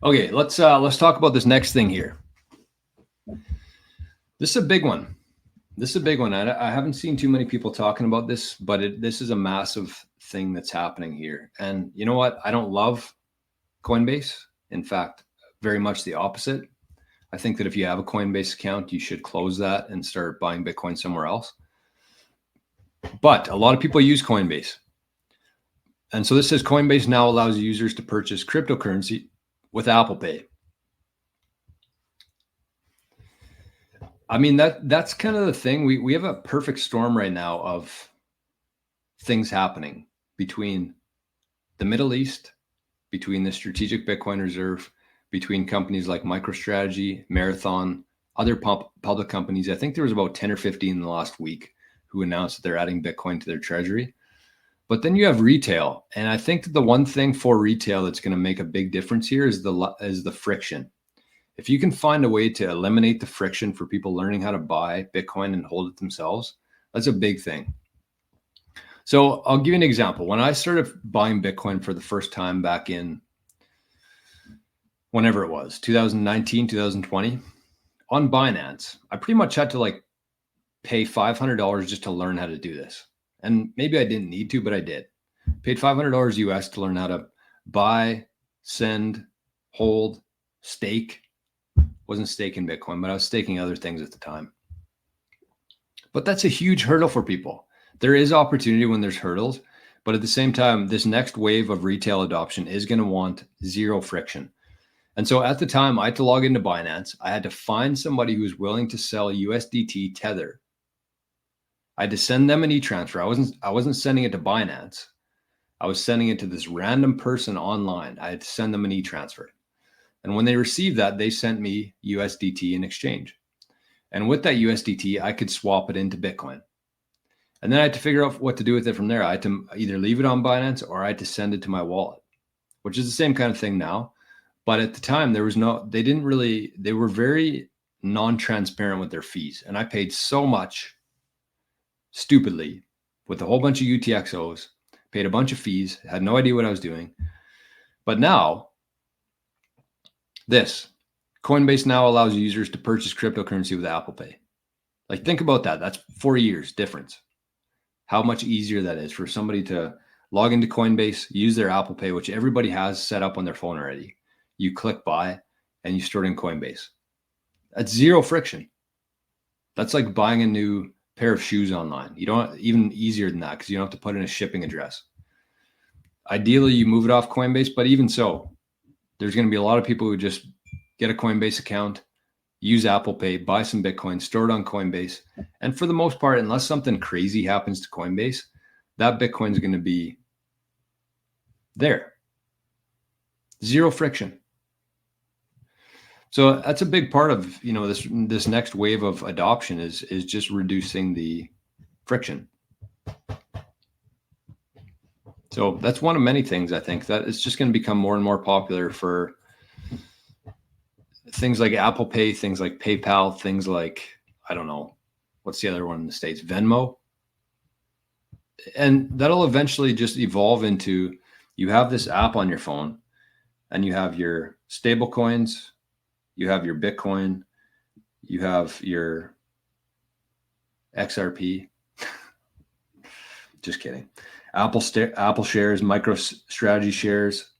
Okay, let's talk about this next thing here. This is a big one. I haven't seen too many people talking about this, but this is a massive thing that's happening here. And you know what? I don't love Coinbase. In fact, very much the opposite. I think that if you have a Coinbase account, you should close that and start buying Bitcoin somewhere else. But a lot of people use Coinbase. And so this says Coinbase now allows users to purchase cryptocurrency with Apple Pay. I mean, that's kind of the thing. We have a perfect storm right now of things happening between the Middle East, between the Strategic Bitcoin Reserve, between companies like MicroStrategy, Marathon, other public companies. I think there was about 10 or 15 in the last week who announced that they're adding Bitcoin to their treasury. But then you have retail. And I think that the one thing for retail that's going to make a big difference here is the friction. If you can find a way to eliminate the friction for people learning how to buy Bitcoin and hold it themselves, that's a big thing. So I'll give you an example. When I started buying Bitcoin for the first time back in whenever it was, 2019, 2020, on Binance, I pretty much had to pay $500 just to learn how to do this. And maybe I didn't need to, but I did. Paid $500 US to learn how to buy, send, hold, stake. Wasn't staking Bitcoin, but I was staking other things at the time. But that's a huge hurdle for people. There is opportunity when there's hurdles, but at the same time, this next wave of retail adoption is going to want zero friction. And so at the time, I had to log into Binance. I had to find somebody who's willing to sell USDT Tether. I had to send them an e-transfer. I wasn't sending it to Binance. I was sending it to this random person online. I had to send them an e-transfer. And when they received that, they sent me USDT in exchange. And with that USDT, I could swap it into Bitcoin. And then I had to figure out what to do with it from there. I had to either leave it on Binance or I had to send it to my wallet, which is the same kind of thing now. But at the time, they were very non-transparent with their fees. And I paid so much stupidly with a whole bunch of UTXOs, paid a bunch of fees, had no idea what I was doing. But now, Coinbase now allows users to purchase cryptocurrency with Apple Pay. Think about that. That's 4 years difference. How much easier that is for somebody to log into Coinbase, use their Apple Pay, which everybody has set up on their phone already. You click buy and you store it in Coinbase. That's zero friction. That's like buying a new pair of shoes online. You don't even easier than that because you don't have to put in a shipping address. Ideally, you move it off Coinbase, but even so, there's going to be a lot of people who just get a Coinbase account, use Apple Pay, buy some Bitcoin, store it on Coinbase. And for the most part, unless something crazy happens to Coinbase, that Bitcoin is going to be there. Zero friction. So that's a big part of, this next wave of adoption is just reducing the friction. So that's one of many things I think that it's just going to become more and more popular for things like Apple Pay, things like PayPal, things like, I don't know, what's the other one in the States? Venmo. And that'll eventually just evolve into, you have this app on your phone and you have your stable coins, you have your Bitcoin, you have your XRP. Just kidding. Apple shares, MicroStrategy shares,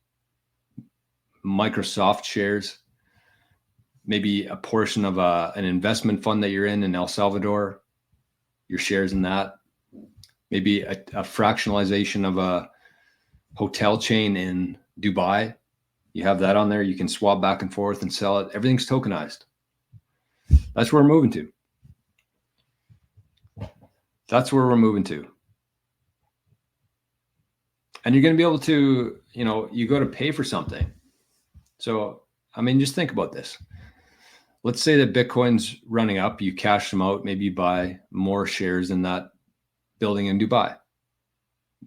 Microsoft shares, maybe a portion of an investment fund that you're in El Salvador, your shares in that, maybe a fractionalization of a hotel chain in Dubai. You have that on there. You can swap back and forth and sell it. Everything's tokenized. That's where we're moving to. And you're going to be able to, you go to pay for something. So, just think about this. Let's say that Bitcoin's running up, you cash them out, maybe you buy more shares in that building in Dubai.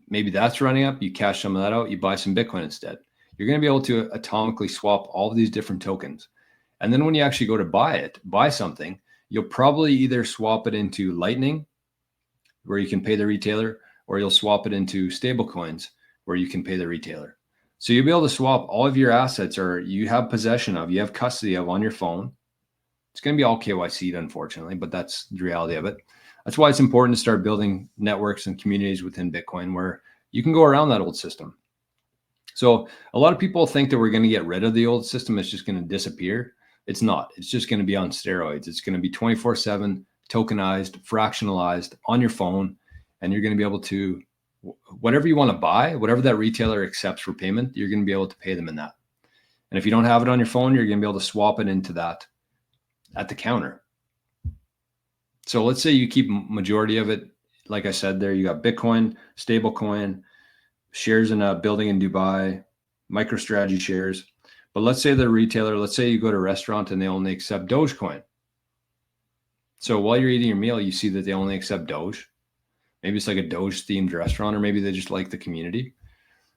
Maybe that's running up, you cash some of that out, you buy some Bitcoin instead. You're going to be able to atomically swap all of these different tokens. And then when you actually go to buy something, you'll probably either swap it into Lightning, where you can pay the retailer, or you'll swap it into stable coins, where you can pay the retailer. So you'll be able to swap all of your assets, or you have possession of, you have custody of, on your phone. It's going to be all KYC'd, unfortunately, but that's the reality of it. That's why it's important to start building networks and communities within Bitcoin where you can go around that old system. So a lot of people think that we're going to get rid of the old system. It's just going to disappear. It's not. It's just going to be on steroids. It's going to be 24/7, tokenized, fractionalized on your phone. And you're going to be able to, whatever you want to buy, whatever that retailer accepts for payment, you're going to be able to pay them in that. And if you don't have it on your phone, you're going to be able to swap it into that at the counter. So let's say you keep majority of it. Like I said there, you got Bitcoin, stablecoin, shares in a building in Dubai, MicroStrategy shares. But let's say the retailer, let's say you go to a restaurant and they only accept Dogecoin. So while you're eating your meal, you see that they only accept Doge. Maybe it's like a Doge themed restaurant, or maybe they just like the community.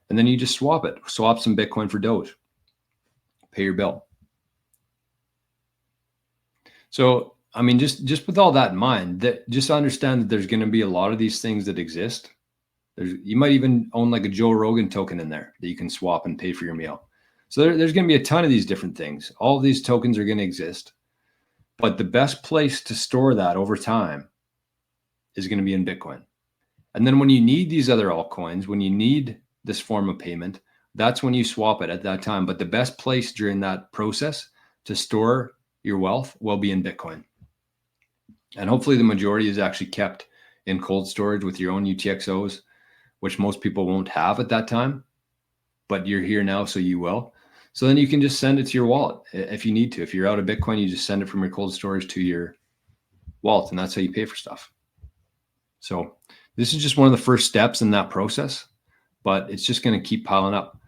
And then you just swap it, swap some Bitcoin for Doge, pay your bill. So, I mean, just with all that in mind, that just understand that there's going to be a lot of these things that exist. You might even own like a Joe Rogan token in there that you can swap and pay for your meal. So there's going to be a ton of these different things. All of these tokens are going to exist, but the best place to store that over time is going to be in Bitcoin. And then when you need these other altcoins, when you need this form of payment, that's when you swap it at that time. But the best place during that process to store your wealth will be in Bitcoin. And hopefully the majority is actually kept in cold storage with your own UTXOs, which most people won't have at that time, but you're here now, so you will. So then you can just send it to your wallet if you need to. If you're out of Bitcoin, you just send it from your cold storage to your wallet, and that's how you pay for stuff. So this is just one of the first steps in that process, but it's just going to keep piling up.